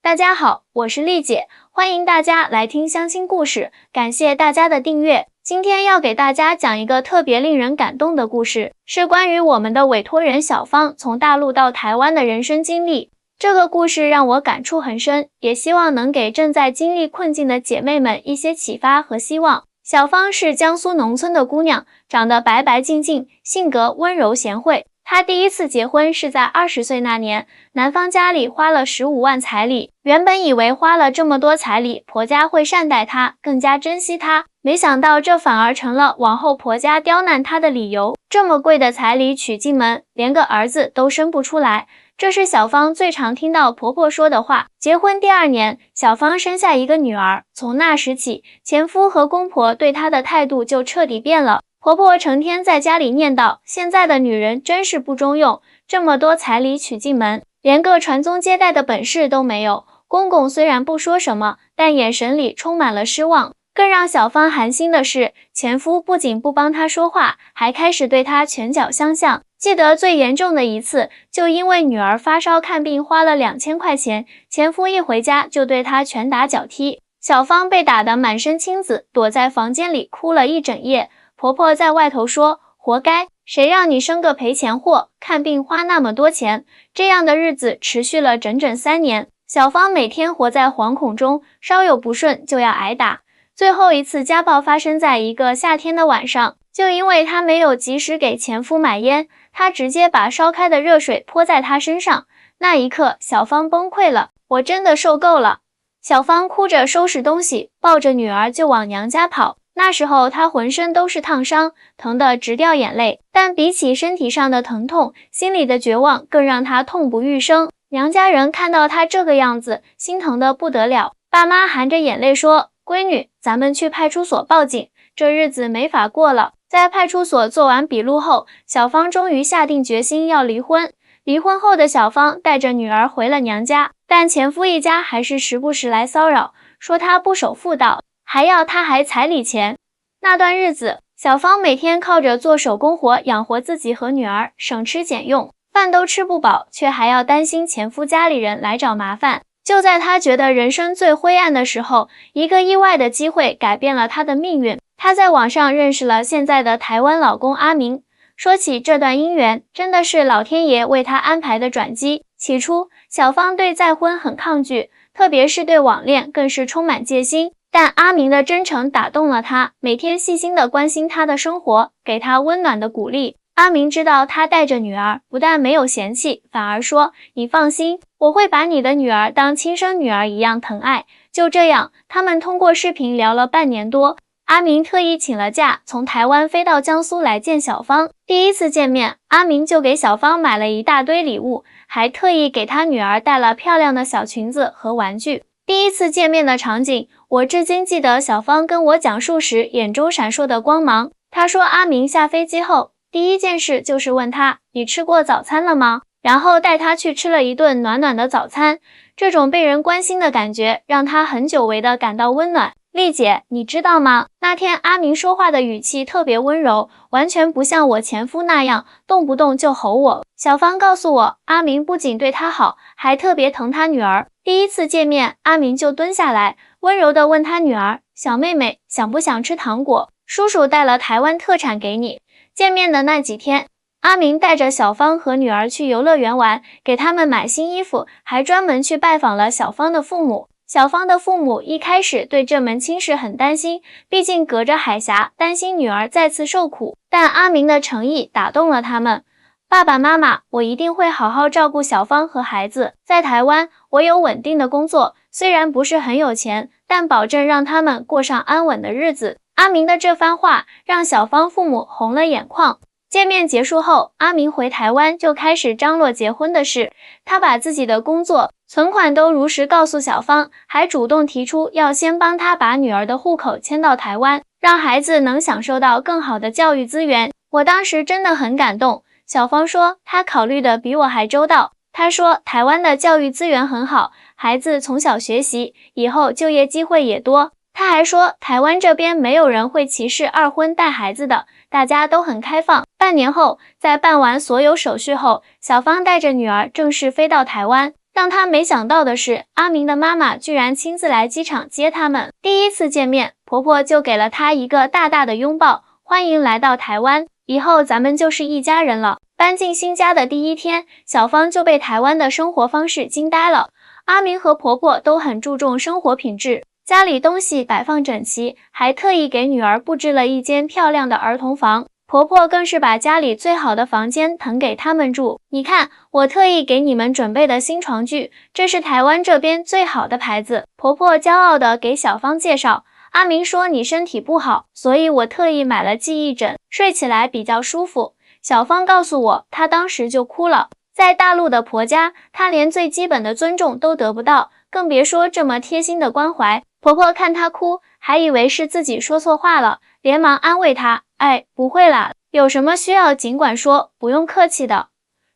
大家好，我是丽姐，欢迎大家来听相亲故事，感谢大家的订阅。今天要给大家讲一个特别令人感动的故事，是关于我们的委托人小芳从大陆到台湾的人生经历。这个故事让我感触很深，也希望能给正在经历困境的姐妹们一些启发和希望。小芳是江苏农村的姑娘，长得白白净净，性格温柔贤惠。她第一次结婚是在20岁那年，男方家里花了15万彩礼，原本以为花了这么多彩礼，婆家会善待她，更加珍惜她，没想到这反而成了往后婆家刁难她的理由。这么贵的彩礼娶进门，连个儿子都生不出来，这是小芳最常听到婆婆说的话。结婚第2年，小芳生下一个女儿，从那时起，前夫和公婆对她的态度就彻底变了。婆婆成天在家里念叨，现在的女人真是不中用，这么多彩礼娶进门，连个传宗接代的本事都没有。公公虽然不说什么，但眼神里充满了失望。更让小芳寒心的是，前夫不仅不帮她说话，还开始对她拳脚相向。记得最严重的一次，就因为女儿发烧看病花了2000块钱，前夫一回家就对她拳打脚踢。小芳被打得满身青紫，躲在房间里哭了一整夜。婆婆在外头说，活该，谁让你生个赔钱货，看病花那么多钱。这样的日子持续了整整3年，小芳每天活在惶恐中，稍有不顺就要挨打。最后一次家暴发生在一个夏天的晚上，就因为她没有及时给前夫买烟，她直接把烧开的热水泼在他身上。那一刻，小芳崩溃了，我真的受够了。小芳哭着收拾东西，抱着女儿就往娘家跑。那时候她浑身都是烫伤，疼得直掉眼泪，但比起身体上的疼痛，心里的绝望更让她痛不欲生。娘家人看到她这个样子，心疼得不得了。爸妈含着眼泪说，闺女，咱们去派出所报警，这日子没法过了。在派出所做完笔录后，小芳终于下定决心要离婚。离婚后的小芳带着女儿回了娘家，但前夫一家还是时不时来骚扰，说她不守妇道，还要她还彩礼钱。那段日子，小芳每天靠着做手工活养活自己和女儿，省吃俭用，饭都吃不饱，却还要担心前夫家里人来找麻烦。就在她觉得人生最灰暗的时候，一个意外的机会改变了她的命运。她在网上认识了现在的台湾老公阿明。说起这段姻缘，真的是老天爷为她安排的转机。起初，小芳对再婚很抗拒，特别是对网恋更是充满戒心。但阿明的真诚打动了她，每天细心地关心她的生活，给她温暖的鼓励。阿明知道她带着女儿，不但没有嫌弃，反而说，你放心，我会把你的女儿当亲生女儿一样疼爱。就这样，他们通过视频聊了半年多。阿明特意请了假，从台湾飞到江苏来见小芳。第一次见面，阿明就给小芳买了一大堆礼物，还特意给她女儿带了漂亮的小裙子和玩具。第一次见面的场景，我至今记得小芳跟我讲述时眼中闪烁的光芒。她说阿明下飞机后，第一件事就是问她，你吃过早餐了吗？然后带她去吃了一顿暖暖的早餐。这种被人关心的感觉，让她很久违的感到温暖。丽姐，你知道吗？那天阿明说话的语气特别温柔，完全不像我前夫那样，动不动就吼我。小芳告诉我，阿明不仅对她好，还特别疼她女儿。第一次见面，阿明就蹲下来，温柔地问她女儿，小妹妹，想不想吃糖果？叔叔带了台湾特产给你。见面的那几天，阿明带着小芳和女儿去游乐园玩，给他们买新衣服，还专门去拜访了小芳的父母。小芳的父母一开始对这门亲事很担心，毕竟隔着海峡，担心女儿再次受苦。但阿明的诚意打动了他们。爸爸妈妈，我一定会好好照顾小芳和孩子。在台湾，我有稳定的工作，虽然不是很有钱，但保证让他们过上安稳的日子。阿明的这番话让小芳父母红了眼眶。见面结束后，阿明回台湾就开始张罗结婚的事。他把自己的工作、存款都如实告诉小芳，还主动提出要先帮她把女儿的户口迁到台湾，让孩子能享受到更好的教育资源。我当时真的很感动。小芳说，她考虑的比我还周到。她说，台湾的教育资源很好，孩子从小学习，以后就业机会也多。她还说，台湾这边没有人会歧视2婚带孩子的，大家都很开放。半年后，在办完所有手续后，小芳带着女儿正式飞到台湾。让他没想到的是，阿明的妈妈居然亲自来机场接他们。第一次见面，婆婆就给了他一个大大的拥抱，欢迎来到台湾，以后咱们就是一家人了。搬进新家的第一天，小芳就被台湾的生活方式惊呆了。阿明和婆婆都很注重生活品质，家里东西摆放整齐，还特意给女儿布置了一间漂亮的儿童房。婆婆更是把家里最好的房间腾给他们住。你看，我特意给你们准备的新床具，这是台湾这边最好的牌子。婆婆骄傲地给小芳介绍。阿明说你身体不好，所以我特意买了记忆枕，睡起来比较舒服。小芳告诉我，她当时就哭了。在大陆的婆家，她连最基本的尊重都得不到，更别说这么贴心的关怀。婆婆看她哭，还以为是自己说错话了，连忙安慰她，哎，不会啦，有什么需要尽管说，不用客气的。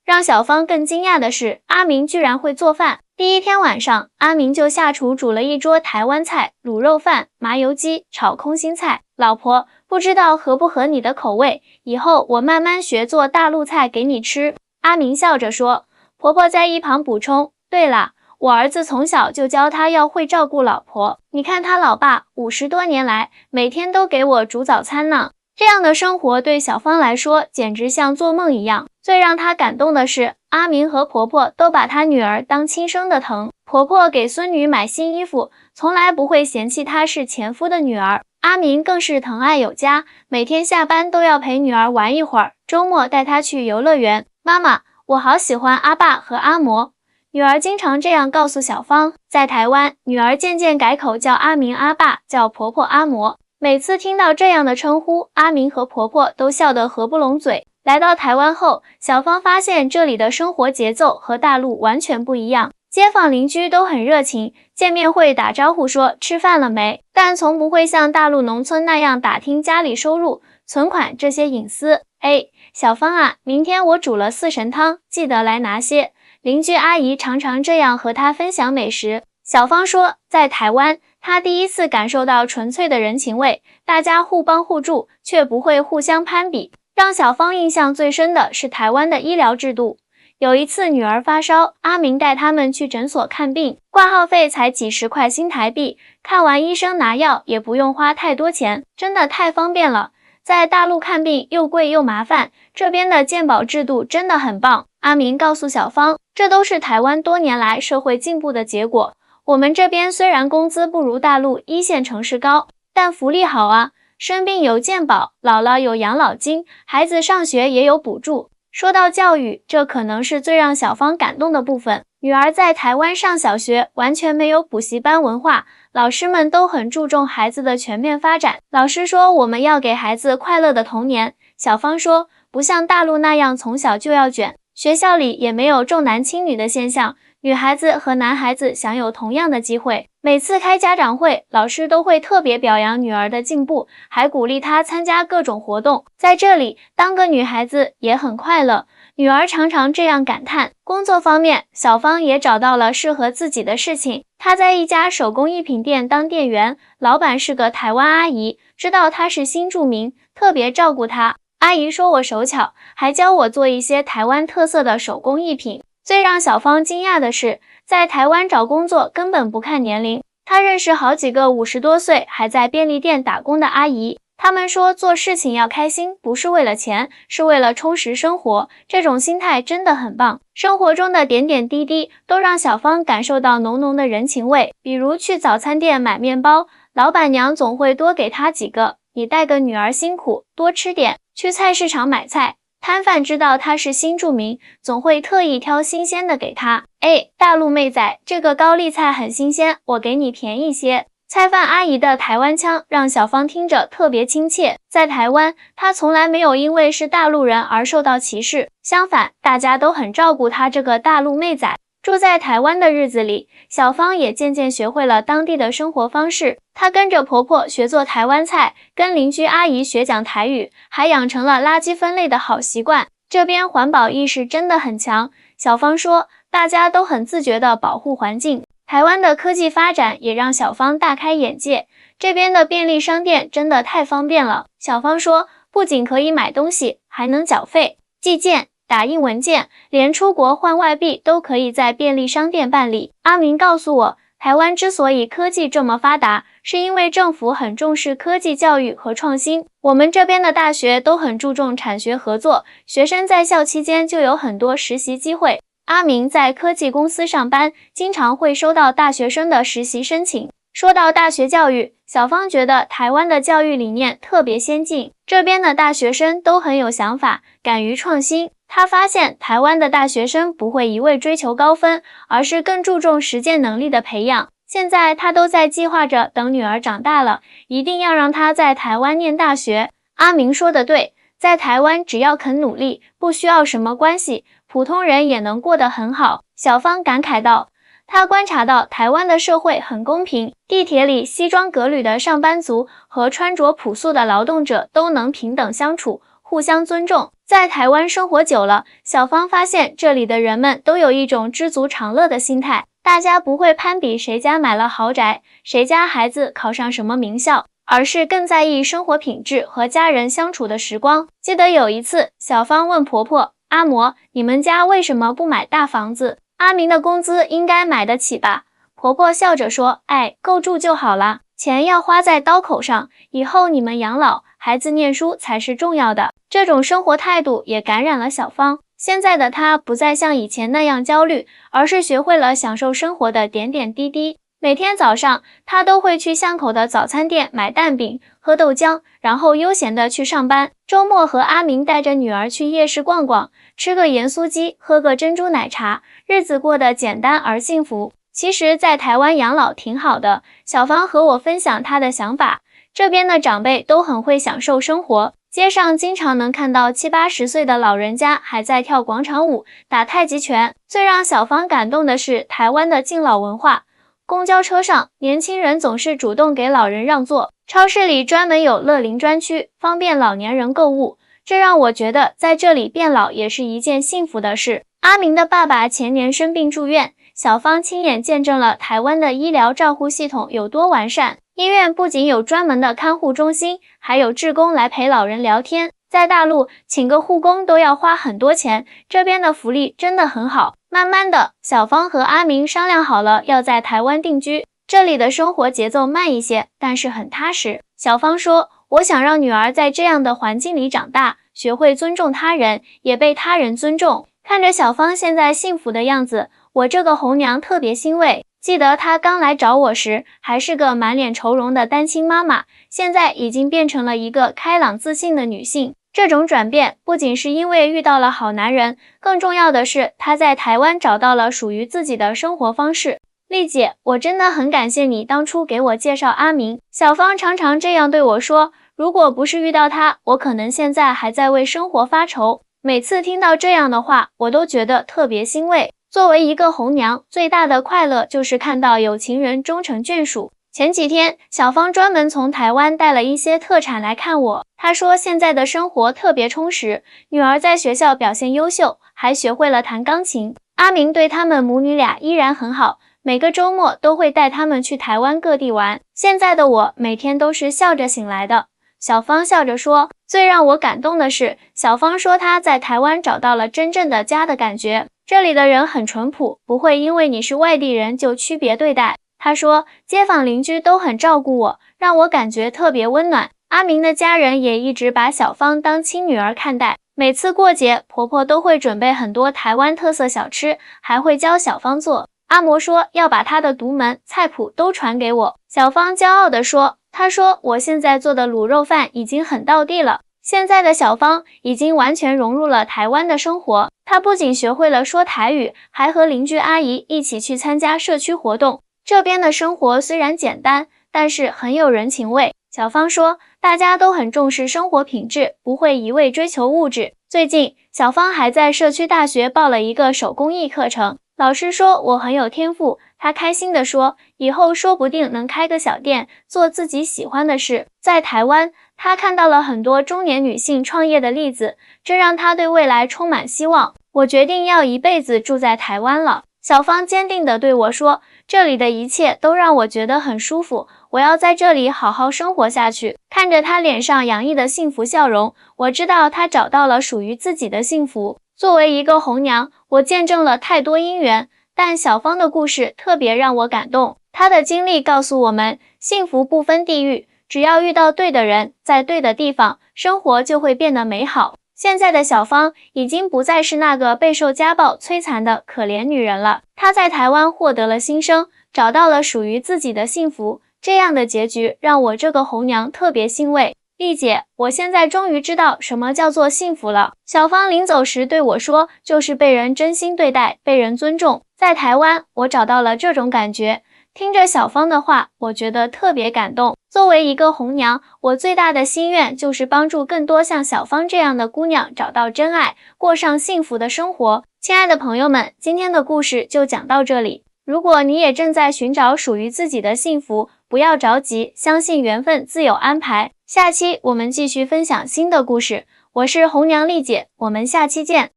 让小芳更惊讶的是，阿明居然会做饭。第一天晚上，阿明就下厨煮了一桌台湾菜，卤肉饭、麻油鸡、炒空心菜。老婆，不知道合不合你的口味，以后我慢慢学做大陆菜给你吃。阿明笑着说。婆婆在一旁补充，对啦，我儿子从小就教他要会照顾老婆，你看他老爸50多年来，每天都给我煮早餐呢。这样的生活对小芳来说简直像做梦一样。最让她感动的是，阿明和婆婆都把她女儿当亲生的疼。婆婆给孙女买新衣服，从来不会嫌弃她是前夫的女儿。阿明更是疼爱有加，每天下班都要陪女儿玩一会儿，周末带她去游乐园。妈妈，我好喜欢阿爸和阿嬷。女儿经常这样告诉小芳。在台湾，女儿渐渐改口叫阿明阿爸，叫婆婆阿嬷。每次听到这样的称呼，阿明和婆婆都笑得合不拢嘴。来到台湾后，小芳发现这里的生活节奏和大陆完全不一样。街坊邻居都很热情，见面会打招呼说吃饭了没，但从不会像大陆农村那样打听家里收入、存款这些隐私。哎，小芳啊，明天我煮了4神汤，记得来拿些。邻居阿姨常常这样和她分享美食。小芳说，在台湾，她第一次感受到纯粹的人情味，大家互帮互助，却不会互相攀比。让小芳印象最深的是台湾的医疗制度。有一次女儿发烧，阿明带他们去诊所看病，挂号费才几10块新台币，看完医生拿药也不用花太多钱，真的太方便了。在大陆看病又贵又麻烦，这边的健保制度真的很棒。阿明告诉小芳，这都是台湾多年来社会进步的结果。我们这边虽然工资不如大陆1线城市高，但福利好啊，生病有健保，老了有养老金，孩子上学也有补助。说到教育，这可能是最让小芳感动的部分。女儿在台湾上小学，完全没有补习班文化，老师们都很注重孩子的全面发展。老师说我们要给孩子快乐的童年。小芳说，不像大陆那样从小就要卷，学校里也没有重男轻女的现象，女孩子和男孩子享有同样的机会。每次开家长会，老师都会特别表扬女儿的进步，还鼓励她参加各种活动。在这里，当个女孩子也很快乐。女儿常常这样感叹。工作方面，小芳也找到了适合自己的事情。她在一家手工艺品店当店员，老板是个台湾阿姨，知道她是新住民，特别照顾她。阿姨说我手巧，还教我做一些台湾特色的手工艺品。最让小芳惊讶的是，在台湾找工作根本不看年龄。她认识好几个50多岁还在便利店打工的阿姨，他们说做事情要开心，不是为了钱，是为了充实生活。这种心态真的很棒。生活中的点点滴滴都让小芳感受到浓浓的人情味。比如去早餐店买面包，老板娘总会多给她几个，你带个女儿辛苦，多吃点。去菜市场买菜，摊贩知道她是新住民，总会特意挑新鲜的给她。哎，大陆妹仔，这个高丽菜很新鲜，我给你便宜些。菜贩阿姨的台湾腔让小芳听着特别亲切。在台湾，她从来没有因为是大陆人而受到歧视，相反，大家都很照顾她这个大陆妹仔。住在台湾的日子里，小芳也渐渐学会了当地的生活方式。她跟着婆婆学做台湾菜，跟邻居阿姨学讲台语，还养成了垃圾分类的好习惯。这边环保意识真的很强。小芳说，大家都很自觉地保护环境。台湾的科技发展也让小芳大开眼界，这边的便利商店真的太方便了。小芳说，不仅可以买东西，还能缴费、寄件、打印文件，连出国换外币都可以在便利商店办理。阿明告诉我，台湾之所以科技这么发达，是因为政府很重视科技教育和创新。我们这边的大学都很注重产学合作，学生在校期间就有很多实习机会。阿明在科技公司上班，经常会收到大学生的实习申请。说到大学教育，小芳觉得台湾的教育理念特别先进，这边的大学生都很有想法，敢于创新。她发现台湾的大学生不会一味追求高分，而是更注重实践能力的培养。现在她都在计划着，等女儿长大了，一定要让她在台湾念大学。阿明说的对，在台湾只要肯努力，不需要什么关系，普通人也能过得很好。小芳感慨道。他观察到台湾的社会很公平，地铁里西装革履的上班族和穿着朴素的劳动者都能平等相处，互相尊重。在台湾生活久了，小芳发现这里的人们都有一种知足常乐的心态，大家不会攀比谁家买了豪宅，谁家孩子考上什么名校，而是更在意生活品质和家人相处的时光。记得有一次，小芳问婆婆：“阿嬷，你们家为什么不买大房子？阿明的工资应该买得起吧？”婆婆笑着说：“哎，够住就好啦，钱要花在刀口上，以后你们养老，孩子念书才是重要的。”这种生活态度也感染了小芳。现在的她不再像以前那样焦虑，而是学会了享受生活的点点滴滴。每天早上，她都会去巷口的早餐店买蛋饼、喝豆浆，然后悠闲地去上班。周末和阿明带着女儿去夜市逛逛，吃个盐酥鸡，喝个珍珠奶茶，日子过得简单而幸福。其实，在台湾养老挺好的。小芳和我分享她的想法，这边的长辈都很会享受生活，街上经常能看到70、80岁的老人家还在跳广场舞、打太极拳。最让小芳感动的是台湾的敬老文化。公交车上，年轻人总是主动给老人让座，超市里专门有乐龄专区，方便老年人购物。这让我觉得在这里变老也是一件幸福的事。阿明的爸爸前年生病住院，小芳亲眼见证了台湾的医疗照护系统有多完善。医院不仅有专门的看护中心，还有志工来陪老人聊天。在大陆，请个护工都要花很多钱，这边的福利真的很好。慢慢的，小芳和阿明商量好了要在台湾定居，这里的生活节奏慢一些，但是很踏实。小芳说，我想让女儿在这样的环境里长大，学会尊重他人，也被他人尊重。看着小芳现在幸福的样子，我这个红娘特别欣慰。记得她刚来找我时，还是个满脸愁容的单亲妈妈，现在已经变成了一个开朗自信的女性。这种转变不仅是因为遇到了好男人，更重要的是她在台湾找到了属于自己的生活方式。丽姐，我真的很感谢你当初给我介绍阿明。小芳常常这样对我说，如果不是遇到他，我可能现在还在为生活发愁。每次听到这样的话，我都觉得特别欣慰。作为一个红娘，最大的快乐就是看到有情人终成眷属。前几天，小芳专门从台湾带了一些特产来看我。她说现在的生活特别充实，女儿在学校表现优秀，还学会了弹钢琴。阿明对他们母女俩依然很好，每个周末都会带他们去台湾各地玩。现在的我每天都是笑着醒来的。小芳笑着说，最让我感动的是，小芳说她在台湾找到了真正的家的感觉。这里的人很淳朴，不会因为你是外地人就区别对待。她说，街坊邻居都很照顾我，让我感觉特别温暖。阿明的家人也一直把小芳当亲女儿看待。每次过节，婆婆都会准备很多台湾特色小吃，还会教小芳做。阿嬷说要把她的独门菜谱都传给我。小芳骄傲地说，她说我现在做的卤肉饭已经很道地了。现在的小芳已经完全融入了台湾的生活，她不仅学会了说台语，还和邻居阿姨一起去参加社区活动。这边的生活虽然简单，但是很有人情味。小芳说，大家都很重视生活品质，不会一味追求物质。最近，小芳还在社区大学报了一个手工艺课程，老师说我很有天赋，她开心地说，以后说不定能开个小店，做自己喜欢的事。在台湾，她看到了很多中年女性创业的例子，这让她对未来充满希望。我决定要一辈子住在台湾了。小芳坚定地对我说，这里的一切都让我觉得很舒服，我要在这里好好生活下去。看着她脸上洋溢的幸福笑容，我知道她找到了属于自己的幸福。作为一个红娘，我见证了太多姻缘，但小芳的故事特别让我感动。她的经历告诉我们，幸福不分地域，只要遇到对的人，在对的地方，生活就会变得美好。现在的小芳已经不再是那个备受家暴摧残的可怜女人了，她在台湾获得了新生，找到了属于自己的幸福。这样的结局让我这个红娘特别欣慰。丽姐，我现在终于知道什么叫做幸福了。小芳临走时对我说，就是被人真心对待，被人尊重。在台湾，我找到了这种感觉。听着小芳的话，我觉得特别感动。作为一个红娘，我最大的心愿就是帮助更多像小芳这样的姑娘找到真爱，过上幸福的生活。亲爱的朋友们，今天的故事就讲到这里。如果你也正在寻找属于自己的幸福，不要着急，相信缘分自有安排。下期我们继续分享新的故事，我是红娘丽姐，我们下期见。